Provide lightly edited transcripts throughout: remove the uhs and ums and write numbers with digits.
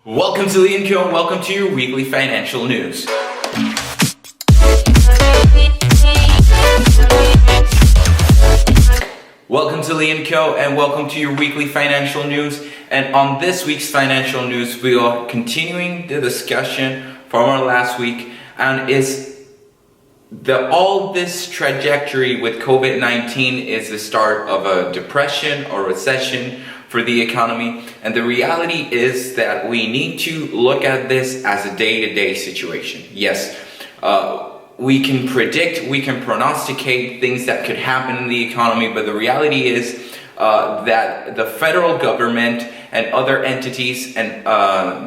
Welcome to LeonCo and welcome to your weekly financial news. Welcome to LeonCo and welcome to your weekly financial news. And on this week's financial news, we are continuing the discussion from our last week, and all this trajectory with COVID-19 is the start of a depression or recession for the economy. And the reality is that we need to look at this as a day-to-day situation. Yes, we can predict, we can prognosticate things that could happen in the economy, but the reality is that the federal government and other entities and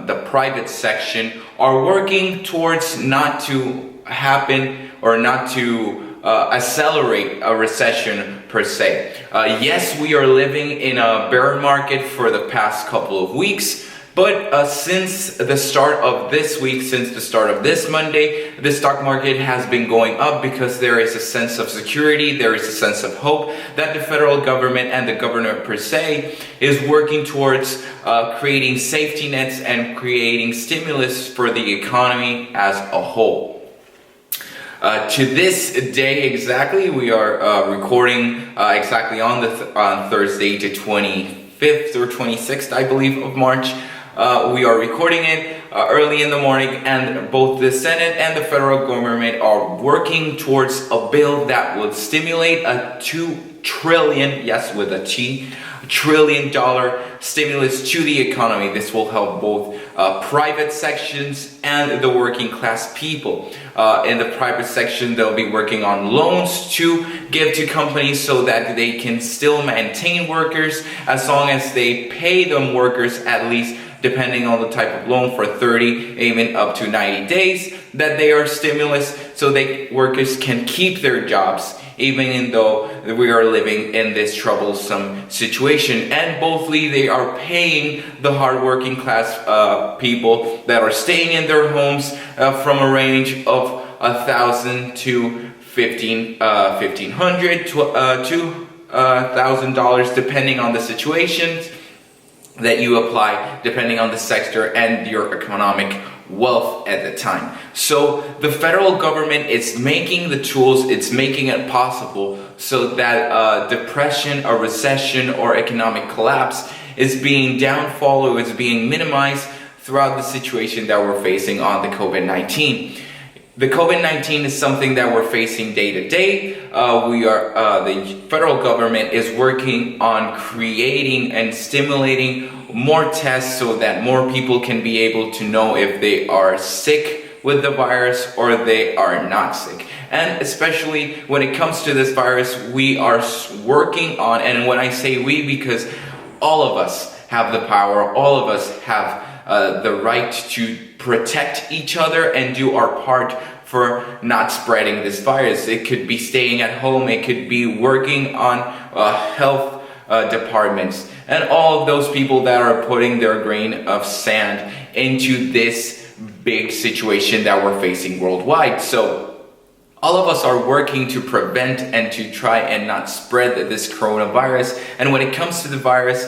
the private section are working towards not to happen or not to accelerate a recession per se. Yes, we are living in a bear market for the past couple of weeks, but since the start of this week, since the start of this Monday, the stock market has been going up because there is a sense of security, there is a sense of hope that the federal government and the governor per se is working towards creating safety nets and creating stimulus for the economy as a whole. To this day exactly, we are recording exactly on Thursday, the 25th or 26th, I believe, of March. We are recording it early in the morning, and both the Senate and the federal government are working towards a bill that would stimulate a $2 trillion, yes, with a T, $1 trillion stimulus to the economy. This will help both private sections and the working class people. In the private section, they'll be working on loans to give to companies so that they can still maintain workers as long as they pay them workers at least, depending on the type of loan, for 30, even up to 90 days, that they are stimulus so that workers can keep their jobs, even though we are living in this troublesome situation. And bothly, they are paying the hardworking class people that are staying in their homes from a range of $1,000 to $1,500 to $2,000, depending on the situations that you apply, depending on the sector and your economic wealth at the time. So the federal government is making the tools, it's making it possible so that depression, a recession, or economic collapse is being downfall or is being minimized throughout the situation that we're facing on the COVID-19. The COVID-19 is something that we're facing day to day. The federal government is working on creating and stimulating more tests so that more people can be able to know if they are sick with the virus or they are not sick. And especially when it comes to this virus, we are working on, and when I say we, because all of us have the power, all of us have the right to protect each other and do our part for not spreading this virus. It could be staying at home, it could be working on health departments, and all of those people that are putting their grain of sand into this big situation that we're facing worldwide. So all of us are working to prevent and to try and not spread this coronavirus. And when it comes to the virus,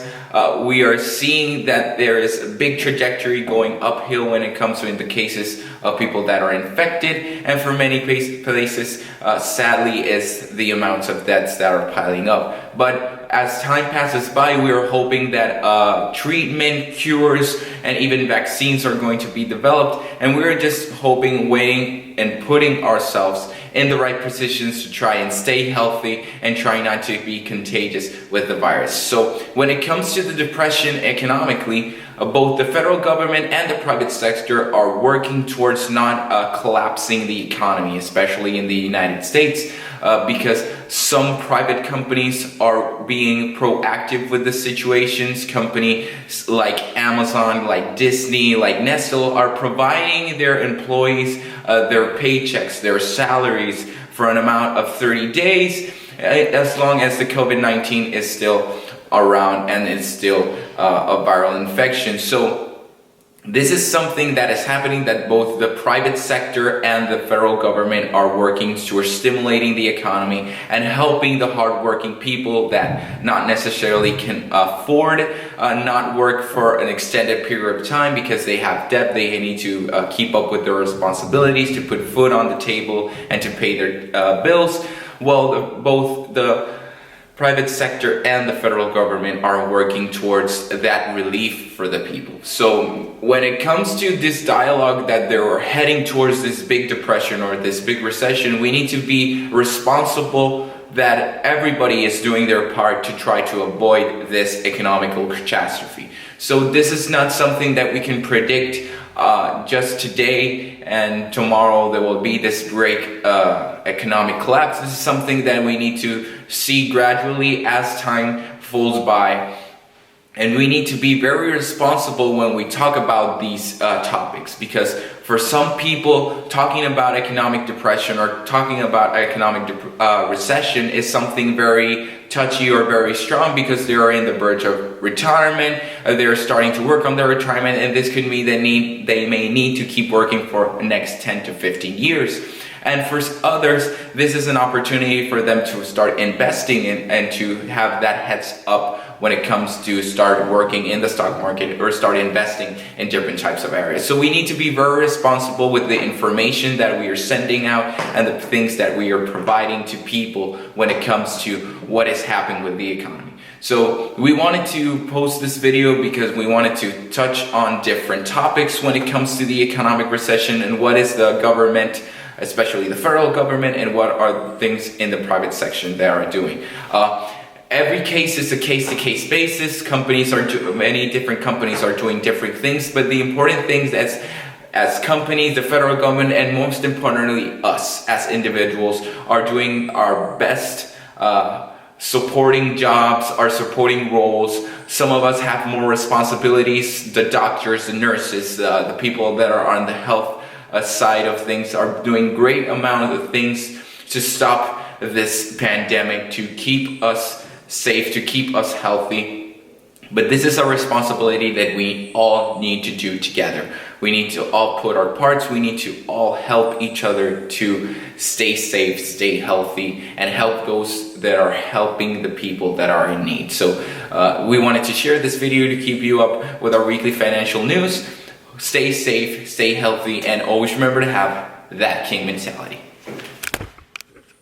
we are seeing that there is a big trajectory going uphill when it comes to the cases of people that are infected. And for many places, sadly, is the amounts of deaths that are piling up. But as time passes by, we are hoping that treatment, cures, and even vaccines are going to be developed. And we're just hoping, waiting, and putting ourselves in the right positions to try and stay healthy and try not to be contagious with the virus. So when it comes to the depression economically, both the federal government and the private sector are working towards not collapsing the economy, especially in the United States, because some private companies are being proactive with the situations. Companies like Amazon, like Disney, like Nestle are providing their employees their paychecks, their salaries for an amount of 30 days, as long as the COVID-19 is still around and it's still a viral infection. So This is something that is happening, that both the private sector and the federal government are working towards stimulating the economy and helping the hardworking people that not necessarily can afford not work for an extended period of time because they have debt. They need to keep up with their responsibilities to put food on the table and to pay their bills. Well, both the private sector and the federal government are working towards that relief for the people. So when it comes to this dialogue that they're heading towards this big depression or this big recession, we need to be responsible that everybody is doing their part to try to avoid this economical catastrophe. So this is not something that we can predict just today and tomorrow there will be this great economic collapse. This is something that we need to see gradually as time falls by. And we need to be very responsible when we talk about these topics, because for some people, talking about economic depression or talking about economic recession is something very touchy or very strong, because they are in the verge of retirement, they're starting to work on their retirement, and this could mean they may need to keep working for the next 10 to 15 years. And for others, this is an opportunity for them to start investing in and to have that heads up when it comes to start working in the stock market or start investing in different types of areas. So we need to be very responsible with the information that we are sending out and the things that we are providing to people when it comes to what is happening with the economy. So we wanted to post this video because we wanted to touch on different topics when it comes to the economic recession and what is the government, especially the federal government, and what are things in the private section they are doing. Every case is a case-to-case basis. Many different companies are doing different things, but the important things as companies, the federal government, and most importantly us as individuals are doing our best, supporting jobs, are supporting roles. Some of us have more responsibilities. The doctors, the nurses, the people that are on the health side of things are doing great amount of things to stop this pandemic, to keep us safe, to keep us healthy. But this is a responsibility that we all need to do together. We need to all put our parts. We need to all help each other to stay safe, stay healthy, and help those that are helping the people that are in need. So we wanted to share this video to keep you up with our weekly financial news. Stay safe, stay healthy, and always remember to have that king mentality.